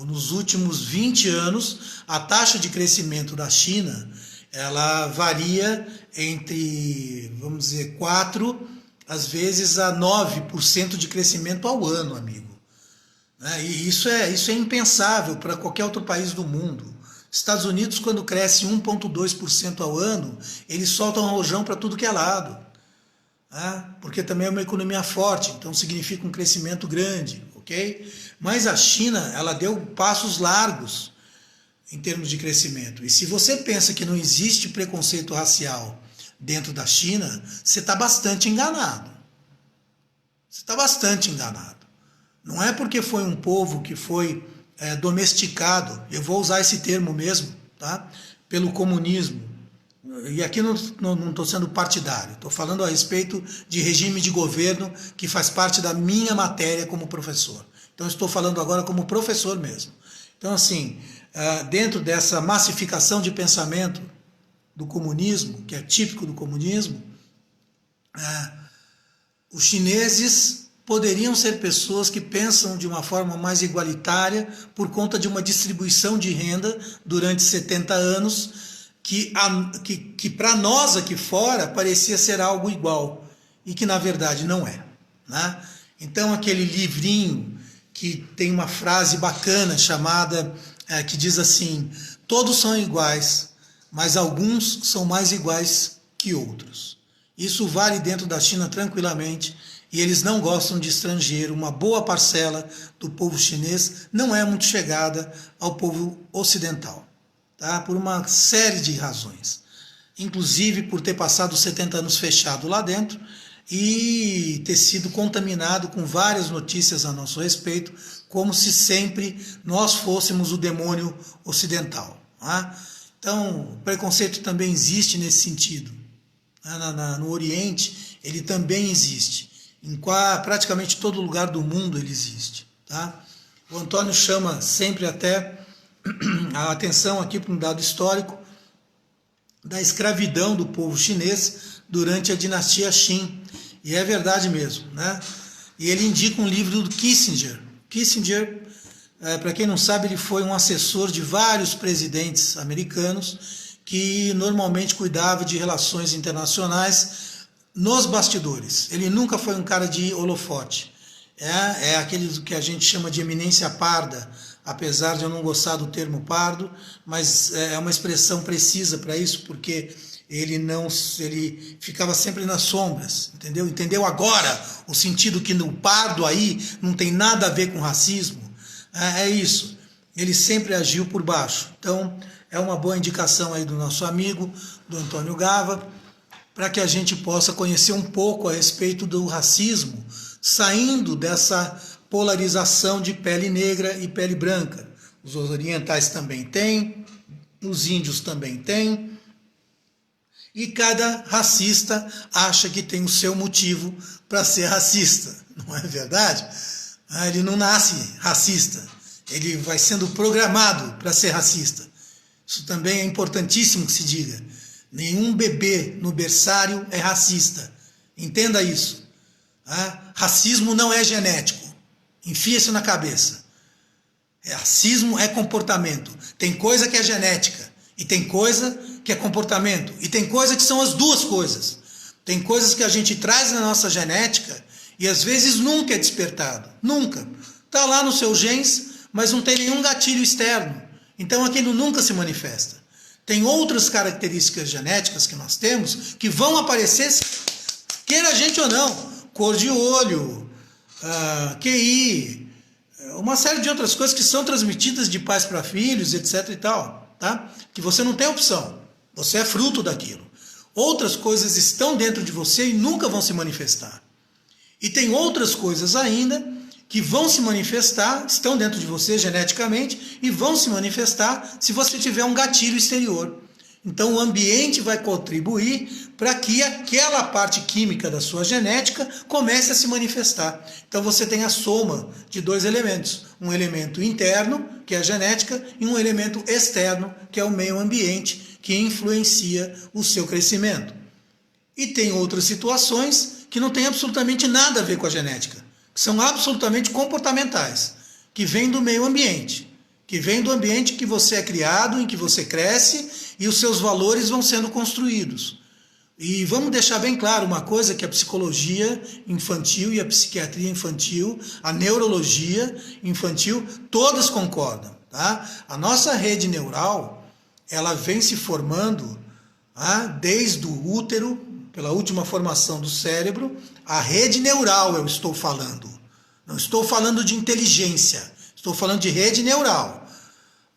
Nos últimos 20 anos, a taxa de crescimento da China, ela varia entre, vamos dizer, 4 às vezes a 9% de crescimento ao ano, amigo. E isso é impensável para qualquer outro país do mundo. Estados Unidos, quando cresce 1,2% ao ano, eles soltam rojão para tudo que é lado. Porque também é uma economia forte, então significa um crescimento grande, ok? Mas a China, ela deu passos largos em termos de crescimento. E se você pensa que não existe preconceito racial dentro da China, você está bastante enganado. Você está bastante enganado. Não é porque foi um povo que foi domesticado, eu vou usar esse termo mesmo, tá? Pelo comunismo. E aqui não estou sendo partidário, estou falando a respeito de regime de governo que faz parte da minha matéria como professor. Então estou falando agora como professor mesmo. Então assim, dentro dessa massificação de pensamento do comunismo, que é típico do comunismo, os chineses poderiam ser pessoas que pensam de uma forma mais igualitária por conta de uma distribuição de renda durante 70 anos que para nós aqui fora parecia ser algo igual e que na verdade não é. Né? Então aquele livrinho que tem uma frase bacana chamada, que diz assim, todos são iguais, mas alguns são mais iguais que outros. Isso vale dentro da China tranquilamente e eles não gostam de estrangeiro. Uma boa parcela do povo chinês não é muito chegada ao povo ocidental. Tá? Por uma série de razões, inclusive por ter passado 70 anos fechado lá dentro e ter sido contaminado com várias notícias a nosso respeito, como se sempre nós fôssemos o demônio ocidental. Tá? Então, o preconceito também existe nesse sentido. No Oriente, ele também existe. Em praticamente todo lugar do mundo ele existe. tá? O Antônio chama sempre até a atenção aqui para um dado histórico da escravidão do povo chinês durante a dinastia Qin. E é verdade mesmo, né? E ele indica um livro do Kissinger. Kissinger, para quem não sabe, ele foi um assessor de vários presidentes americanos que normalmente cuidava de relações internacionais nos bastidores. Ele nunca foi um cara de holofote. É aquele que a gente chama de eminência parda, apesar de eu não gostar do termo pardo, mas é uma expressão precisa para isso, porque ele ficava sempre nas sombras, entendeu? Entendeu agora o sentido que no pardo aí não tem nada a ver com racismo? É isso. Ele sempre agiu por baixo. Então, é uma boa indicação aí do nosso amigo, do Antônio Gava, para que a gente possa conhecer um pouco a respeito do racismo, saindo dessa polarização de pele negra e pele branca. Os orientais também têm, os índios também têm, e cada racista acha que tem o seu motivo para ser racista, não é verdade? Ele não nasce racista, ele vai sendo programado para ser racista. Isso também é importantíssimo que se diga. Nenhum bebê no berçário é racista. Entenda isso. Racismo não é genético. Enfia isso na cabeça. Racismo é comportamento. Tem coisa que é genética e tem coisa que é comportamento. E tem coisa que são as duas coisas. Tem coisas que a gente traz na nossa genética e às vezes nunca é despertado. Nunca. Está lá nos seus genes, mas não tem nenhum gatilho externo. Então aquilo nunca se manifesta. Tem outras características genéticas que nós temos que vão aparecer, queira a gente ou não. Cor de olho, QI, uma série de outras coisas que são transmitidas de pais para filhos, etc. e tal, tá? Que você não tem opção, você é fruto daquilo. Outras coisas estão dentro de você e nunca vão se manifestar. E tem outras coisas ainda que vão se manifestar, estão dentro de você geneticamente e vão se manifestar se você tiver um gatilho exterior. Então o ambiente vai contribuir para que aquela parte química da sua genética comece a se manifestar. Então você tem a soma de dois elementos, um elemento interno, que é a genética, e um elemento externo, que é o meio ambiente, que influencia o seu crescimento. E tem outras situações que não tem absolutamente nada a ver com a genética, que são absolutamente comportamentais, que vêm do meio ambiente, que vêm do ambiente que você é criado, em que você cresce e os seus valores vão sendo construídos. E vamos deixar bem claro uma coisa, que a psicologia infantil e a psiquiatria infantil, a neurologia infantil, todas concordam. Tá? A nossa rede neural, ela vem se formando desde o útero, pela última formação do cérebro. A rede neural eu estou falando. Não estou falando de inteligência, estou falando de rede neural.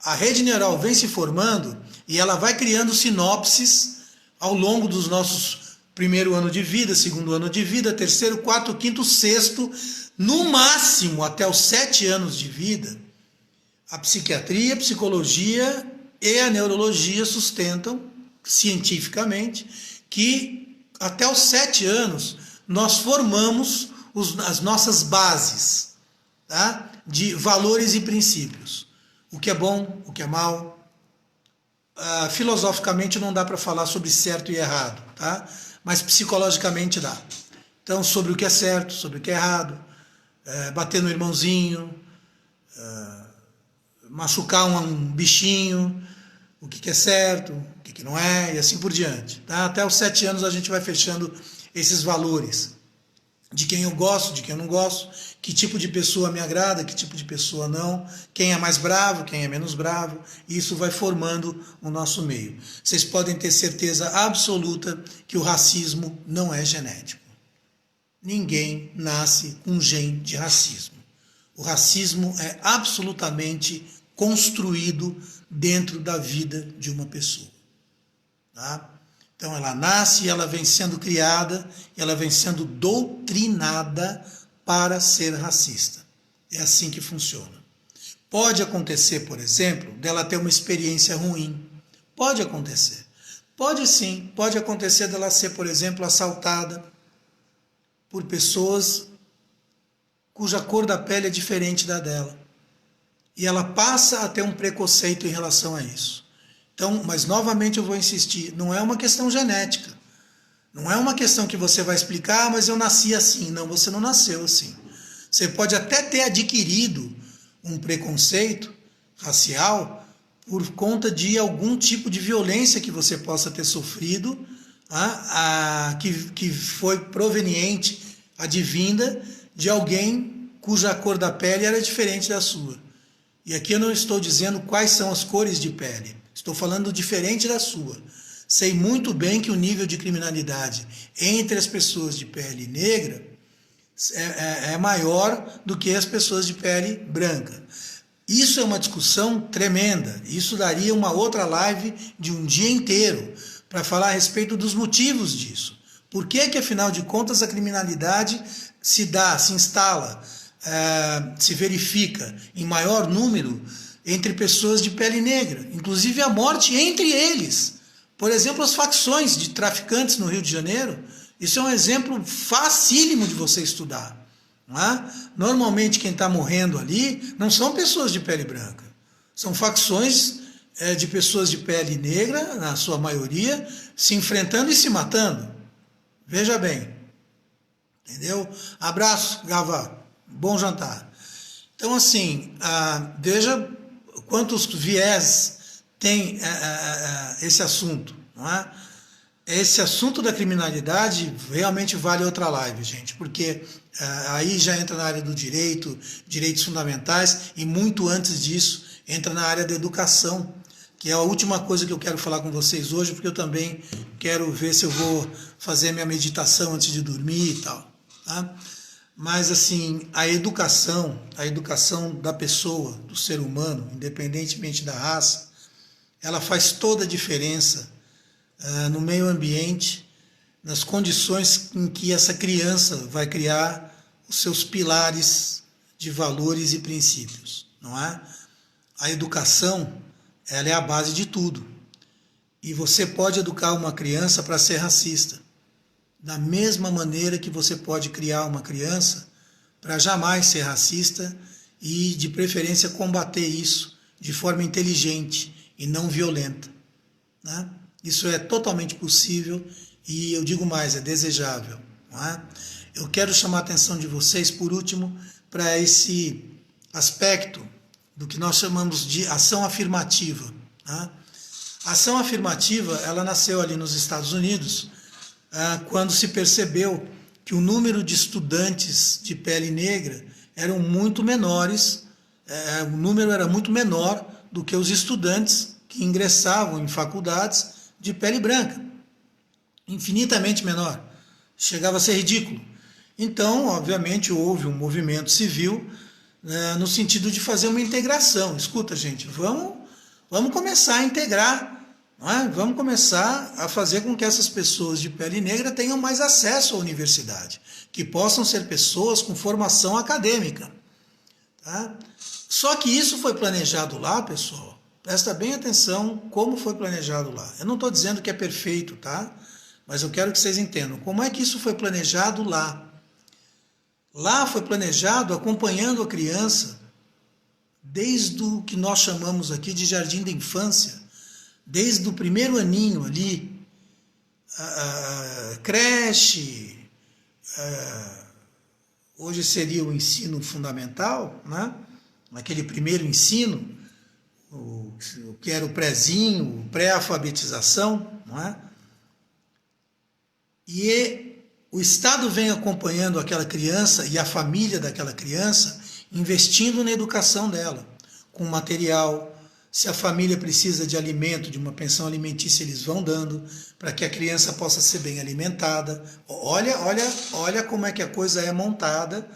A rede neural vem se formando e ela vai criando sinopses ao longo dos nossos primeiro ano de vida, segundo ano de vida, terceiro, quarto, quinto, sexto, no máximo até os 7 anos de vida. A psiquiatria, a psicologia e a neurologia sustentam cientificamente que até os 7 anos nós formamos as nossas bases, tá? De valores e princípios. O que é bom, o que é mal. Filosoficamente não dá para falar sobre certo e errado, tá? Mas psicologicamente dá. Então, sobre o que é certo, sobre o que é errado, bater no irmãozinho, machucar um bichinho, o que é certo, o que não é, e assim por diante. Tá? Até os 7 anos a gente vai fechando esses valores. De quem eu gosto, de quem eu não gosto, que tipo de pessoa me agrada, que tipo de pessoa não, quem é mais bravo, quem é menos bravo, e isso vai formando o nosso meio. Vocês podem ter certeza absoluta que o racismo não é genético. Ninguém nasce com um gene de racismo. O racismo é absolutamente construído dentro da vida de uma pessoa. Tá? Então ela nasce, ela vem sendo criada, ela vem sendo doutrinada para ser racista. É assim que funciona. Pode acontecer, por exemplo, dela ter uma experiência ruim. Pode acontecer. Pode sim, pode acontecer dela ser, por exemplo, assaltada por pessoas cuja cor da pele é diferente da dela. E ela passa a ter um preconceito em relação a isso. Então, mas novamente eu vou insistir, não é uma questão genética. Não é uma questão que você vai explicar, mas eu nasci assim. Não, você não nasceu assim. Você pode até ter adquirido um preconceito racial por conta de algum tipo de violência que você possa ter sofrido, que foi proveniente, advinda de alguém cuja cor da pele era diferente da sua. E aqui eu não estou dizendo quais são as cores de pele. Estou falando diferente da sua. Sei muito bem que o nível de criminalidade entre as pessoas de pele negra é maior do que as pessoas de pele branca. Isso é uma discussão tremenda. Isso daria uma outra live de um dia inteiro para falar a respeito dos motivos disso. Por que, afinal de contas, a criminalidade se instala, se verifica em maior número entre pessoas de pele negra, inclusive a morte entre eles. Por exemplo, as facções de traficantes no Rio de Janeiro, isso é um exemplo facílimo de você estudar. Não é? Normalmente quem está morrendo ali não são pessoas de pele branca, são facções de pessoas de pele negra, na sua maioria, se enfrentando e se matando. Veja bem. Entendeu? Abraço, Gavá. Bom jantar. Então, assim, veja quantos viés tem esse assunto, não é? Esse assunto da criminalidade realmente vale outra live, gente, porque aí já entra na área do direito, direitos fundamentais, e muito antes disso entra na área da educação, que é a última coisa que eu quero falar com vocês hoje, porque eu também quero ver se eu vou fazer minha meditação antes de dormir e tal, tá? Mas, assim, a educação da pessoa, do ser humano, independentemente da raça, ela faz toda a diferença no meio ambiente, nas condições em que essa criança vai criar os seus pilares de valores e princípios, não é? A educação, ela é a base de tudo. E você pode educar uma criança para ser racista, da mesma maneira que você pode criar uma criança para jamais ser racista e, de preferência, combater isso de forma inteligente e não violenta, né? Isso é totalmente possível e, eu digo mais, é desejável, não é? Eu quero chamar a atenção de vocês, por último, para esse aspecto do que nós chamamos de ação afirmativa, né? A ação afirmativa, ela nasceu ali nos Estados Unidos, quando se percebeu que o número de estudantes de pele negra eram muito menores, o número era muito menor do que os estudantes que ingressavam em faculdades de pele branca, infinitamente menor, chegava a ser ridículo. Então, obviamente, houve um movimento civil no sentido de fazer uma integração. Escuta, gente, vamos começar a integrar, não é? Vamos começar a fazer com que essas pessoas de pele negra tenham mais acesso à universidade, que possam ser pessoas com formação acadêmica. Tá? Só que isso foi planejado lá, pessoal. Presta bem atenção como foi planejado lá. Eu não estou dizendo que é perfeito, tá? Mas eu quero que vocês entendam. Como é que isso foi planejado lá? Lá foi planejado acompanhando a criança desde o que nós chamamos aqui de jardim da infância, desde o primeiro aninho ali, creche, hoje seria o ensino fundamental, né? Aquele primeiro ensino, o que era o prézinho, pré-alfabetização, não é? E o Estado vem acompanhando aquela criança e a família daquela criança, investindo na educação dela, com material. Se a família precisa de alimento, de uma pensão alimentícia, eles vão dando para que a criança possa ser bem alimentada. Olha como é que a coisa é montada,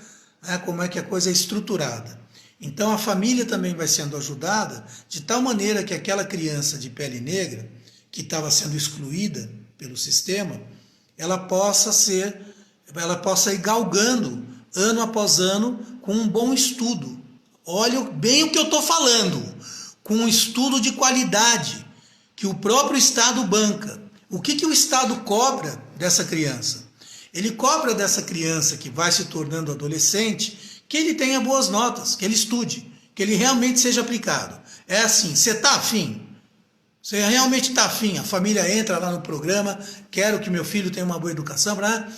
né? Como é que a coisa é estruturada. Então a família também vai sendo ajudada de tal maneira que aquela criança de pele negra, que estava sendo excluída pelo sistema, ela possa ir galgando ano após ano com um bom estudo. Olha bem o que eu estou falando, com um estudo de qualidade que o próprio Estado banca. O que o Estado cobra dessa criança? Ele cobra dessa criança que vai se tornando adolescente que ele tenha boas notas, que ele estude, que ele realmente seja aplicado. É assim, você está afim? Você realmente está afim? A família entra lá no programa, quero que meu filho tenha uma boa educação, né?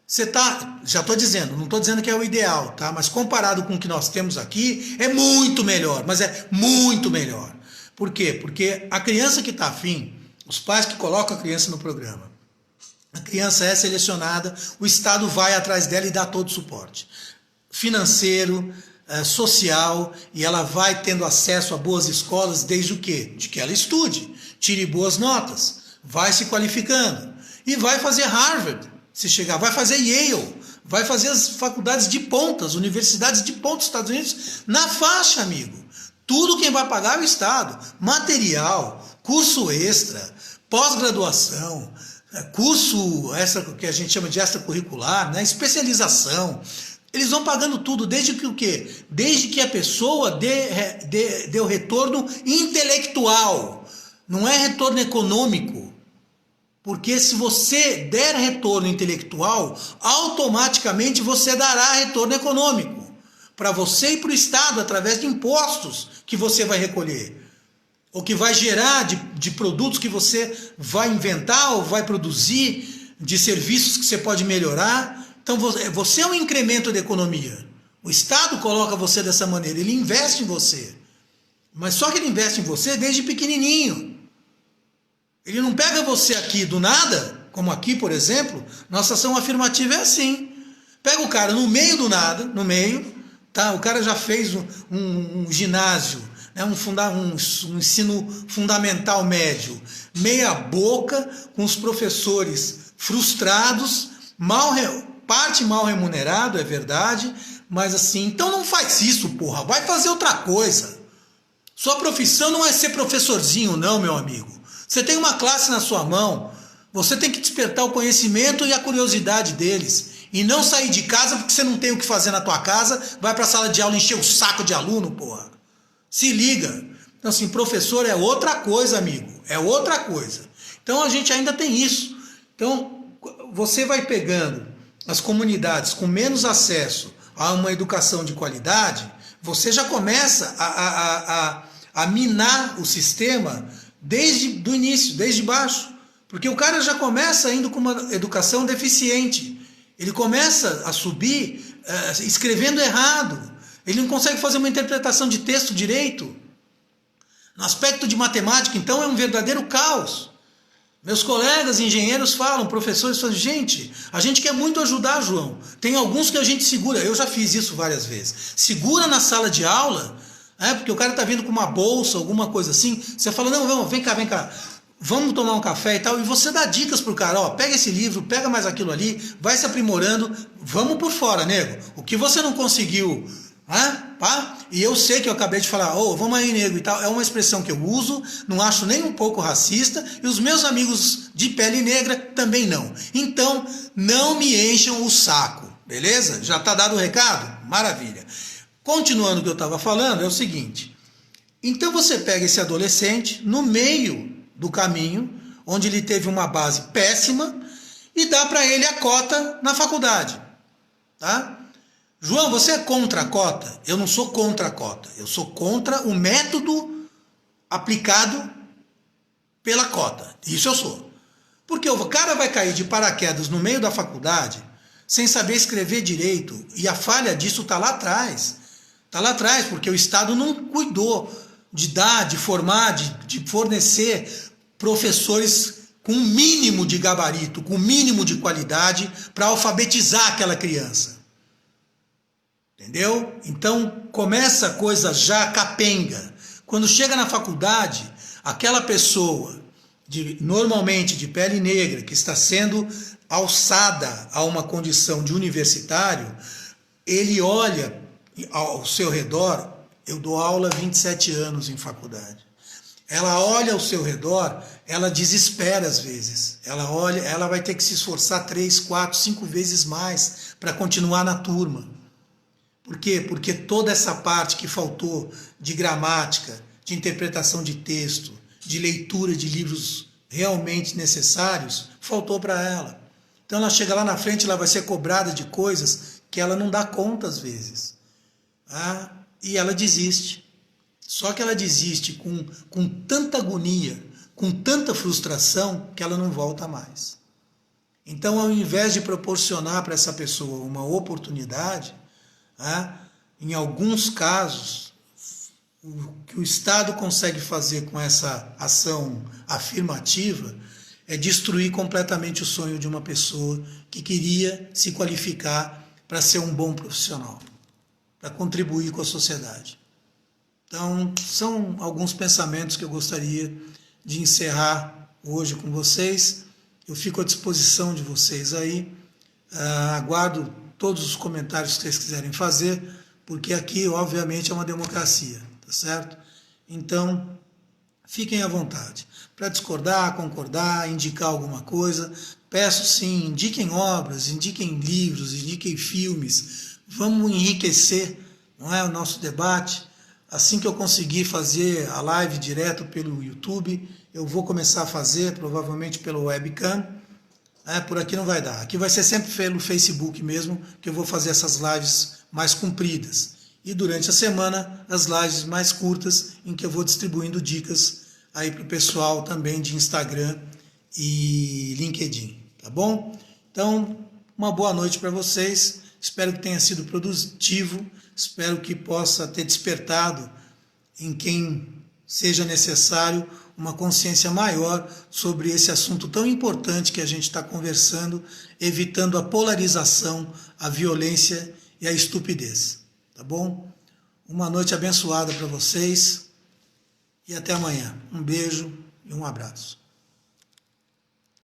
Você está, já estou dizendo, não estou dizendo que é o ideal, tá? Mas comparado com o que nós temos aqui, é muito melhor, mas é muito melhor. Por quê? Porque a criança que está afim, os pais que colocam a criança no programa, a criança é selecionada, o Estado vai atrás dela e dá todo o suporte financeiro, social, e ela vai tendo acesso a boas escolas desde o quê? De que ela estude, tire boas notas, vai se qualificando e vai fazer Harvard, se chegar, vai fazer Yale, vai fazer as faculdades de ponta, as universidades de ponta dos Estados Unidos na faixa, amigo. Tudo quem vai pagar é o Estado, material, curso extra, pós-graduação, curso extra, que a gente chama de extracurricular, né? Especialização. Eles vão pagando tudo, desde que o quê? Desde que a pessoa dê o retorno intelectual, não é retorno econômico. Porque se você der retorno intelectual, automaticamente você dará retorno econômico. Para você e para o Estado, através de impostos que você vai recolher. Ou que vai gerar de produtos que você vai inventar ou vai produzir, de serviços que você pode melhorar. Então você é um incremento da economia. O Estado coloca você dessa maneira, ele investe em você. Mas só que ele investe em você desde pequenininho. Ele não pega você aqui do nada, como aqui, por exemplo. Nossa ação afirmativa é assim. Pega o cara no meio do nada, no meio, tá? O cara já fez um ginásio, né? um ensino fundamental médio, meia boca, com os professores frustrados, parte mal remunerado, é verdade, mas assim, então não faz isso, porra, vai fazer outra coisa. Sua profissão não é ser professorzinho, não, meu amigo. Você tem uma classe na sua mão, você tem que despertar o conhecimento e a curiosidade deles. E não sair de casa porque você não tem o que fazer na tua casa, vai para a sala de aula encher o saco de aluno, porra. Se liga. Então assim, professor é outra coisa, amigo. É outra coisa. Então a gente ainda tem isso. Então você vai pegando as comunidades com menos acesso a uma educação de qualidade, você já começa a minar o sistema desde o início, desde baixo. Porque o cara já começa indo com uma educação deficiente. Ele começa a subir escrevendo errado. Ele não consegue fazer uma interpretação de texto direito. No aspecto de matemática, então, é um verdadeiro caos. Meus colegas engenheiros falam, professores falam, gente, a gente quer muito ajudar, João. Tem alguns que a gente segura, eu já fiz isso várias vezes. Segura na sala de aula, porque o cara está vindo com uma bolsa, alguma coisa assim. Você fala, não, vem cá. Vamos tomar um café e tal, e você dá dicas pro cara, ó, pega esse livro, pega mais aquilo ali, vai se aprimorando, vamos por fora, nego. O que você não conseguiu, pá? E eu sei que eu acabei de falar, vamos aí, nego, e tal, é uma expressão que eu uso, não acho nem um pouco racista, e os meus amigos de pele negra também não. Então, não me encham o saco, beleza? Já tá dado o recado? Maravilha. Continuando o que eu estava falando, é o seguinte, então você pega esse adolescente no meio do caminho, onde ele teve uma base péssima, e dá para ele a cota na faculdade. Tá? João, você é contra a cota? Eu não sou contra a cota. Eu sou contra o método aplicado pela cota. Isso eu sou. Porque o cara vai cair de paraquedas no meio da faculdade, sem saber escrever direito, e a falha disso está lá atrás. Está lá atrás, porque o Estado não cuidou de dar, de formar, de fornecer professores com um mínimo de gabarito, com um mínimo de qualidade para alfabetizar aquela criança. Entendeu? Então começa a coisa já capenga. Quando chega na faculdade, aquela pessoa, normalmente de pele negra, que está sendo alçada a uma condição de universitário, ele olha ao seu redor. Eu dou aula há 27 anos em faculdade. Ela olha ao seu redor, ela desespera às vezes. Ela vai ter que se esforçar 3, 4, 5 vezes mais para continuar na turma. Por quê? Porque toda essa parte que faltou de gramática, de interpretação de texto, de leitura de livros realmente necessários, faltou para ela. Então ela chega lá na frente, ela vai ser cobrada de coisas que ela não dá conta às vezes. e ela desiste. Só que ela desiste com tanta agonia, com tanta frustração, que ela não volta mais. Então, ao invés de proporcionar para essa pessoa uma oportunidade, em alguns casos, o que o Estado consegue fazer com essa ação afirmativa é destruir completamente o sonho de uma pessoa que queria se qualificar para ser um bom profissional, para contribuir com a sociedade. Então, são alguns pensamentos que eu gostaria de encerrar hoje com vocês. Eu fico à disposição de vocês aí. Aguardo todos os comentários que vocês quiserem fazer, porque aqui, obviamente, é uma democracia, tá certo? Então, fiquem à vontade. Para discordar, concordar, indicar alguma coisa, peço sim, indiquem obras, indiquem livros, indiquem filmes. Vamos enriquecer, não é, o nosso debate. Assim que eu conseguir fazer a live direto pelo YouTube, eu vou começar a fazer, provavelmente pelo webcam. Por aqui não vai dar. Aqui vai ser sempre pelo Facebook mesmo, que eu vou fazer essas lives mais compridas. E durante a semana, as lives mais curtas, em que eu vou distribuindo dicas aí para o pessoal também de Instagram e LinkedIn. Tá bom? Então, uma boa noite para vocês. Espero que tenha sido produtivo. Espero que possa ter despertado em quem seja necessário uma consciência maior sobre esse assunto tão importante que a gente está conversando, evitando a polarização, a violência e a estupidez. Tá bom? Uma noite abençoada para vocês e até amanhã. Um beijo e um abraço.